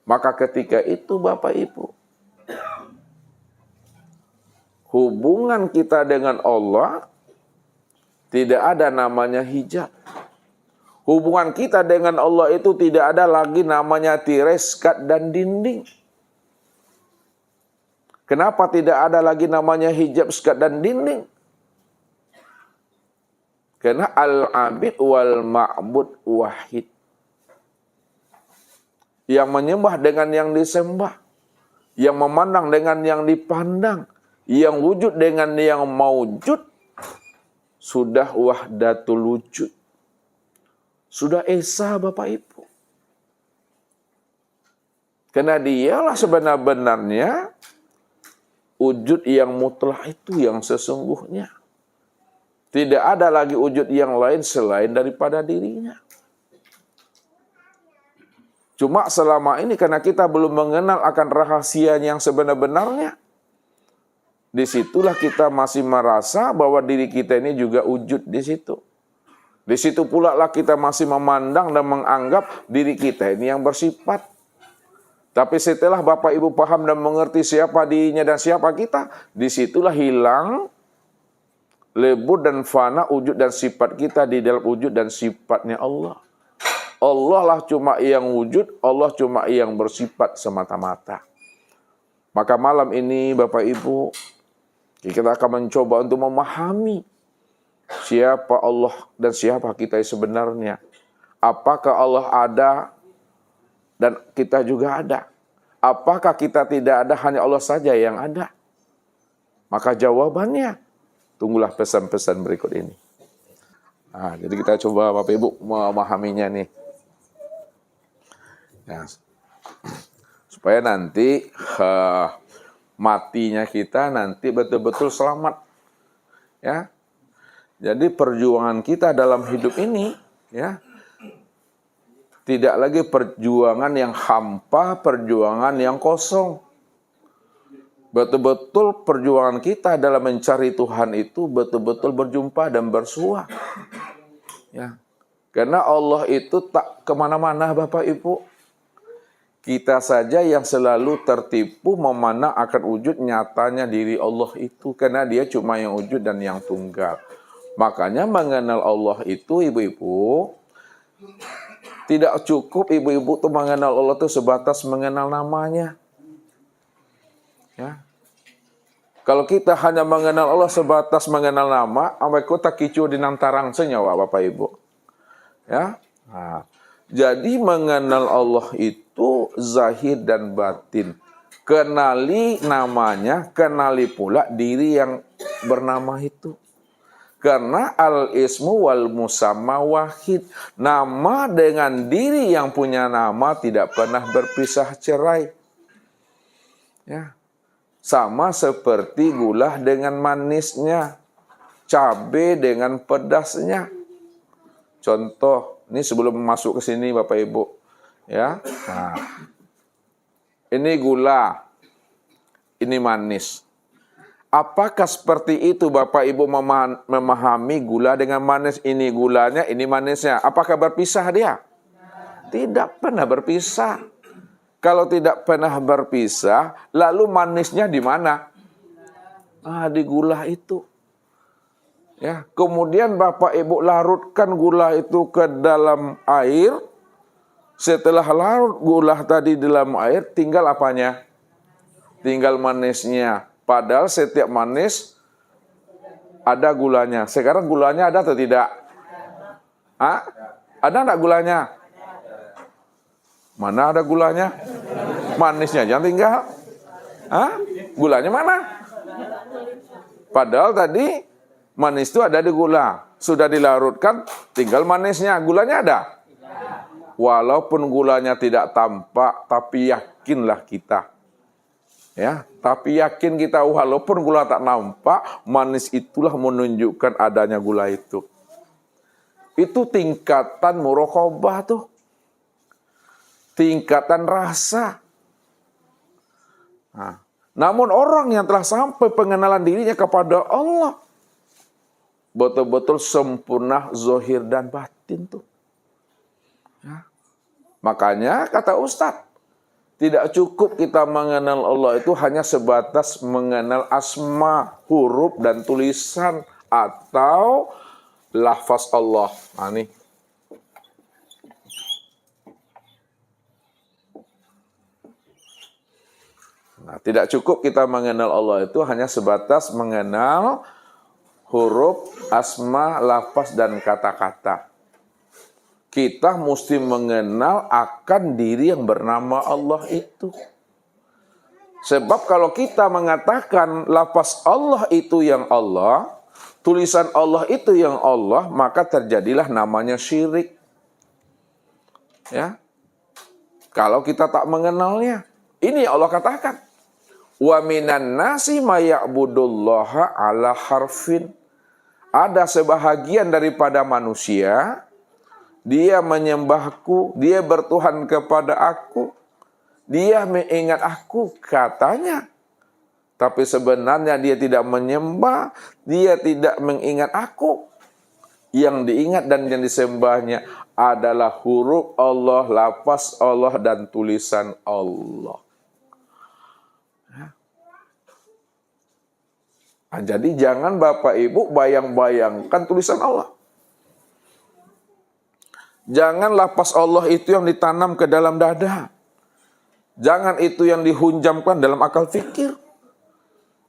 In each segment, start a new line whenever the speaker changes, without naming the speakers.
Maka ketika itu Bapak Ibu, hubungan kita dengan Allah tidak ada namanya hijab. Hubungan kita dengan Allah itu tidak ada lagi namanya tirai, sekat, dan dinding. Kenapa tidak ada lagi namanya hijab, sekat, dan dinding? Karena al-abid wal ma'bud wahid. Yang menyembah dengan yang disembah, yang memandang dengan yang dipandang, yang wujud dengan yang maujud, sudah wahdatul wujud. Sudah esa Bapak Ibu. Karena dialah sebenar-benarnya wujud yang mutlak itu, yang sesungguhnya. Tidak ada lagi wujud yang lain selain daripada dirinya. Cuma selama ini karena kita belum mengenal akan rahasia yang sebenar-benarnya, disitulah kita masih merasa bahwa diri kita ini juga wujud di situ. Di situ pula lah kita masih memandang dan menganggap diri kita ini yang bersifat. Tapi setelah Bapak Ibu paham dan mengerti siapa dirinya dan siapa kita, disitulah hilang lebur dan fana wujud dan sifat kita di dalam wujud dan sifatnya Allah. Allah lah cuma yang wujud, Allah cuma yang bersifat semata-mata. Maka malam ini Bapak Ibu, kita akan mencoba untuk memahami siapa Allah dan siapa kita sebenarnya. Apakah Allah ada dan kita juga ada? Apakah kita tidak ada, hanya Allah saja yang ada? Maka jawabannya, tunggulah pesan-pesan berikut ini. Nah, jadi kita coba Bapak Ibu memahaminya nih. Ya, supaya nanti matinya kita nanti betul-betul selamat. Ya. Jadi perjuangan kita dalam hidup ini ya tidak lagi perjuangan yang hampa, perjuangan yang kosong. Betul-betul perjuangan kita dalam mencari Tuhan itu betul-betul berjumpa dan bersua. Ya. Karena Allah itu tak kemana-mana Bapak Ibu. Kita saja yang selalu tertipu memandang akan wujud nyatanya diri Allah itu. Karena dia cuma yang wujud dan yang tunggal. Makanya mengenal Allah itu ibu-ibu, tidak cukup ibu-ibu tuh mengenal Allah itu sebatas mengenal namanya. Ya. Kalau kita hanya mengenal Allah sebatas mengenal nama, sampai kota kicu di nantarang senyawa Bapak Ibu. Ya. Nah, jadi mengenal Allah itu zahir dan batin. Kenali namanya, kenali pula diri yang bernama itu. Karena al-ismu wal musamma wahid. Nama dengan diri yang punya nama tidak pernah berpisah cerai. Ya. Sama seperti gula dengan manisnya, cabai dengan pedasnya. Contoh, ini sebelum masuk ke sini Bapak Ibu, ya. Nah, ini gula, ini manis. Apakah seperti itu Bapak Ibu memahami gula dengan manis? Ini gulanya, ini manisnya. Apakah berpisah dia? Tidak pernah berpisah. Kalau tidak pernah berpisah, lalu manisnya di mana? Di gula itu. Ya, kemudian Bapak Ibu larutkan gula itu ke dalam air. Setelah larut gula tadi dalam air, tinggal apanya? Tinggal manisnya. Padahal setiap manis ada gulanya. Sekarang gulanya ada atau tidak? Ada enggak gulanya? Mana ada gulanya? Manisnya jangan tinggal. Gulanya mana? Padahal tadi manis itu ada di gula. Sudah dilarutkan, tinggal manisnya. Gulanya ada? Walaupun gulanya tidak tampak, tapi yakinlah kita. Ya, tapi yakin kita walaupun gula tak nampak, manis itulah menunjukkan adanya gula itu. Itu tingkatan muraqabah tuh. Tingkatan rasa. Nah, namun orang yang telah sampai pengenalan dirinya kepada Allah, betul-betul sempurna zahir dan batin tuh. Ya. Makanya kata Ustadz, Tidak cukup kita mengenal Allah itu hanya sebatas mengenal asma, huruf, dan tulisan atau lafaz Allah. Nah, ini. Nah, tidak cukup kita mengenal Allah itu hanya sebatas mengenal huruf, asma, lafaz, dan kata-kata. Kita mesti mengenal akan diri yang bernama Allah itu. Sebab kalau kita mengatakan lafaz Allah itu yang Allah, tulisan Allah itu yang Allah, maka terjadilah namanya syirik. Ya. Kalau kita tak mengenalnya. Ini Allah katakan. Wa minan nasi maya'budullaha ala harfin. Ada sebahagian daripada manusia, dia menyembahku, dia bertuhan kepada aku, dia mengingat aku, katanya. Tapi sebenarnya dia tidak menyembah, dia tidak mengingat aku. Yang diingat dan yang disembahnya adalah huruf Allah, lafaz Allah, dan tulisan Allah. Nah, jadi jangan Bapak Ibu bayang-bayangkan tulisan Allah. Jangan lafaz Allah itu yang ditanam ke dalam dada. Jangan itu yang dihunjamkan dalam akal fikir.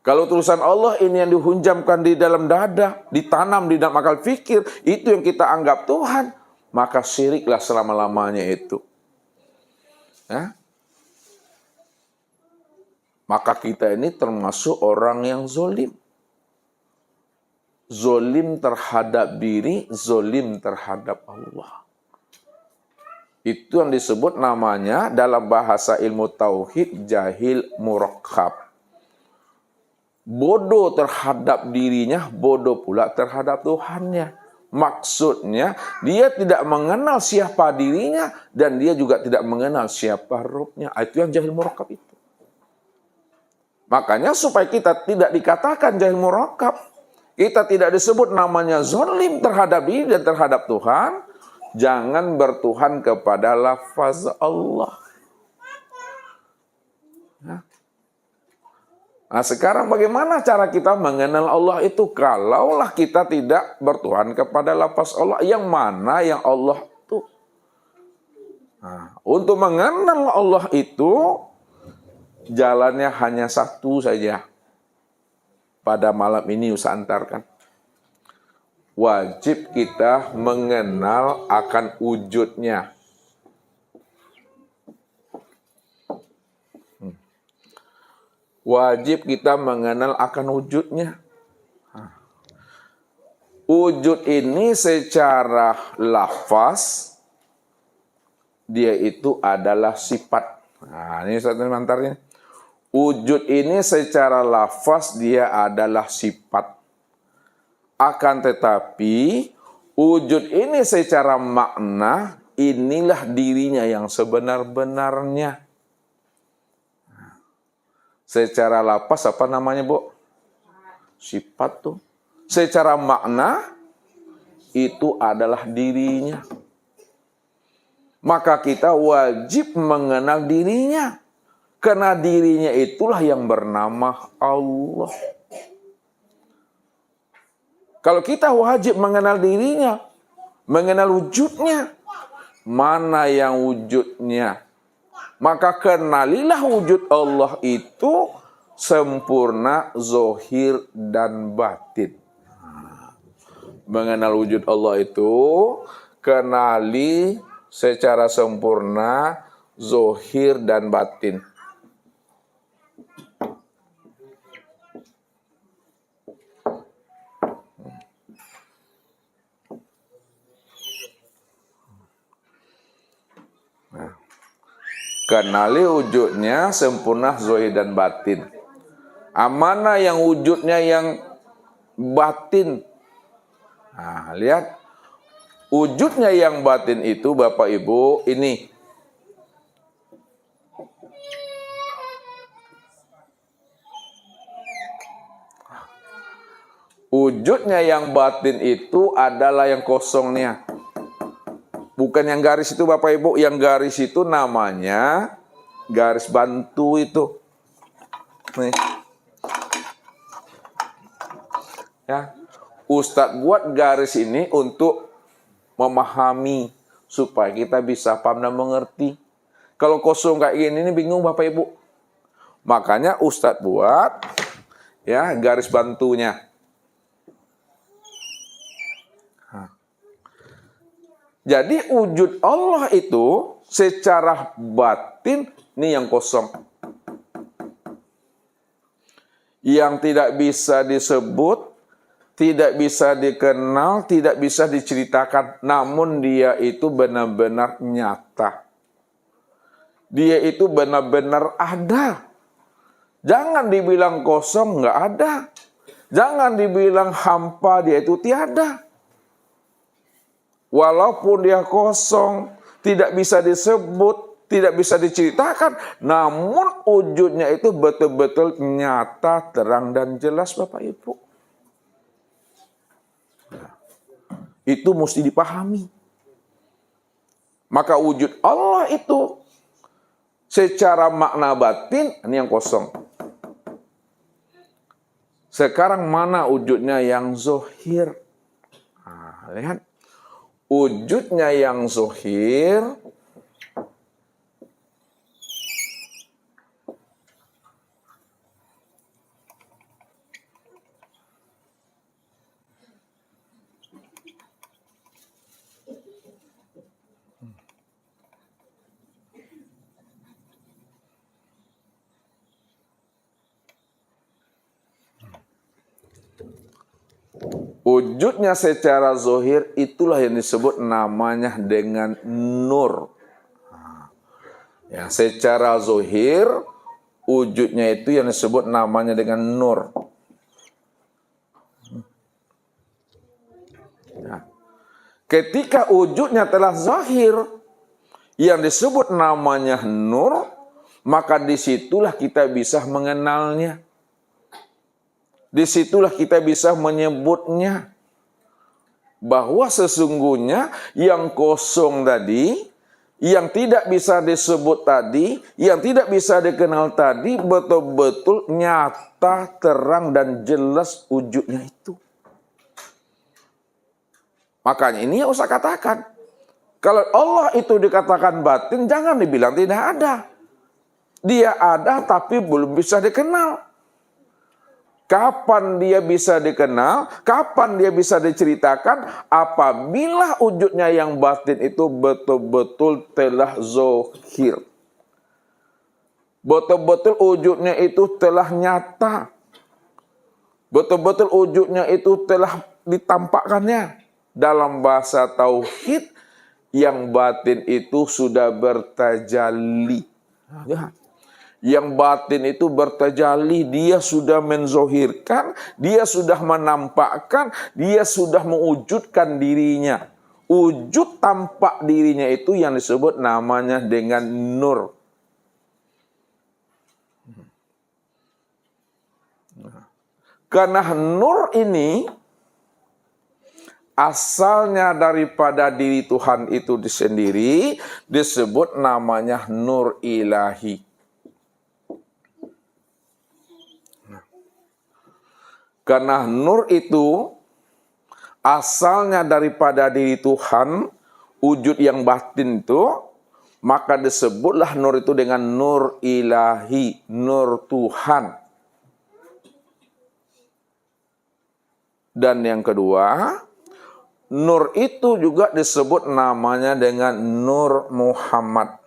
Kalau tulisan Allah ini yang dihunjamkan di dalam dada, ditanam di dalam akal fikir, itu yang kita anggap Tuhan, maka syiriklah selama-lamanya itu. Ya? Maka kita ini termasuk orang yang zolim. Zolim terhadap diri, zolim terhadap Allah. Itu yang disebut namanya dalam bahasa ilmu tauhid jahil murakkab. Bodoh terhadap dirinya, bodoh pula terhadap Tuhannya. Maksudnya dia tidak mengenal siapa dirinya dan dia juga tidak mengenal siapa Rabbnya. Itu yang jahil murakkab itu. Makanya supaya kita tidak dikatakan jahil murakkab, kita tidak disebut namanya zalim terhadap diri dan terhadap Tuhan, jangan bertuhan kepada lafaz Allah. Nah, sekarang bagaimana cara kita mengenal Allah itu? Kalaulah kita tidak bertuhan kepada lafaz Allah, yang mana yang Allah itu? Nah, untuk mengenal Allah itu, jalannya hanya satu saja. Pada malam ini Ustaz antarkan. Wajib kita mengenal akan wujudnya. Wajib kita mengenal akan wujudnya. Wujud ini secara lafaz, dia itu adalah sifat. Nah, ini Ustaz antarnya. Wujud ini secara lafaz dia adalah sifat. Akan tetapi, wujud ini secara makna, inilah dirinya yang sebenar-benarnya. Secara lafaz apa namanya, Bu? Sifat tuh. Secara makna, itu adalah dirinya. Maka kita wajib mengenal dirinya. Karena dirinya itulah yang bernama Allah. Kalau kita wajib mengenal dirinya, mengenal wujudnya, mana yang wujudnya, maka kenalilah wujud Allah itu sempurna, zohir, dan batin. Mengenal wujud Allah itu, kenali secara sempurna, zohir, dan batin. Kenali wujudnya sempurna, zohir, dan batin. Mana yang wujudnya yang batin? Nah, lihat. Wujudnya yang batin itu, Bapak Ibu, ini. Wujudnya yang batin itu adalah yang kosongnya. Bukan yang garis itu Bapak Ibu, yang garis itu namanya garis bantu itu. Nih. Ya. Ustadz buat garis ini untuk memahami supaya kita bisa paham dan mengerti. Kalau kosong kayak gini ini bingung Bapak Ibu. Makanya Ustadz buat ya garis bantunya. Jadi wujud Allah itu secara batin ini yang kosong. Yang tidak bisa disebut, tidak bisa dikenal, tidak bisa diceritakan. Namun dia itu benar-benar nyata. Dia itu benar-benar ada. Jangan dibilang kosong, nggak ada. Jangan dibilang hampa, dia itu tiada. Walaupun dia kosong, tidak bisa disebut, tidak bisa diceritakan, namun wujudnya itu betul-betul nyata, terang, dan jelas Bapak Ibu. Itu mesti dipahami. Maka wujud Allah itu secara makna batin, ini yang kosong. Sekarang mana wujudnya yang zohir? Nah, lihat. Wujudnya yang zohir wujudnya secara zohir itulah yang disebut namanya dengan nur. Ya, secara zohir wujudnya itu yang disebut namanya dengan nur. Ya. Ketika wujudnya telah zahir yang disebut namanya nur, maka disitulah kita bisa mengenalnya. Disitulah kita bisa menyebutnya bahwa sesungguhnya yang kosong tadi, yang tidak bisa disebut tadi, yang tidak bisa dikenal tadi, betul-betul nyata, terang, dan jelas wujudnya itu. Makanya ini yang usah katakan. Kalau Allah itu dikatakan batin, jangan dibilang tidak ada. Dia ada tapi belum bisa dikenal. Kapan dia bisa dikenal, kapan dia bisa diceritakan, apabila wujudnya yang batin itu betul-betul telah zohir. Betul-betul wujudnya itu telah nyata. Betul-betul wujudnya itu telah ditampakkannya. Dalam bahasa tauhid, yang batin itu sudah bertajalli. Yang batin itu bertajalli, dia sudah menzohirkan, dia sudah menampakkan, dia sudah mewujudkan dirinya. Wujud tampak dirinya itu yang disebut namanya dengan nur. Karena nur ini asalnya daripada diri Tuhan itu sendiri, disebut namanya nur ilahi. Karena nur itu asalnya daripada diri Tuhan, wujud yang batin itu, maka disebutlah nur itu dengan nur ilahi, nur Tuhan. Dan yang kedua, nur itu juga disebut namanya dengan Nur Muhammad.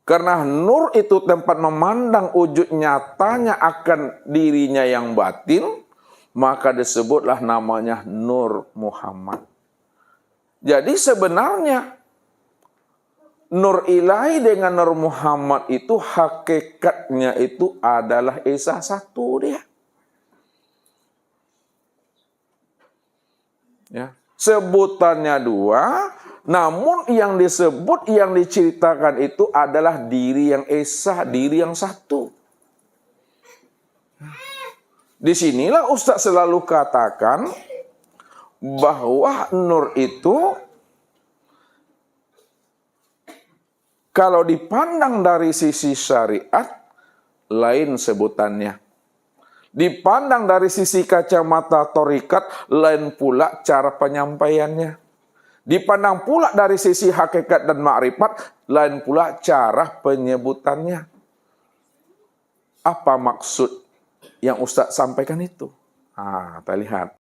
Karena nur itu tempat memandang wujud nyatanya akan dirinya yang batin, maka disebutlah namanya Nur Muhammad. Jadi sebenarnya Nur ilahi dengan Nur Muhammad itu hakikatnya itu adalah Esa satu dia. Ya. Sebutannya dua, namun yang disebut, yang diceritakan itu adalah diri yang esa, diri yang satu. Disinilah Ustaz selalu katakan bahwa nur itu kalau dipandang dari sisi syariat lain sebutannya. Dipandang dari sisi kacamata torikat lain pula cara penyampaiannya. Dipandang pula dari sisi hakikat dan makrifat lain pula cara penyebutannya. Apa maksud yang Ustaz sampaikan itu? Kita lihat.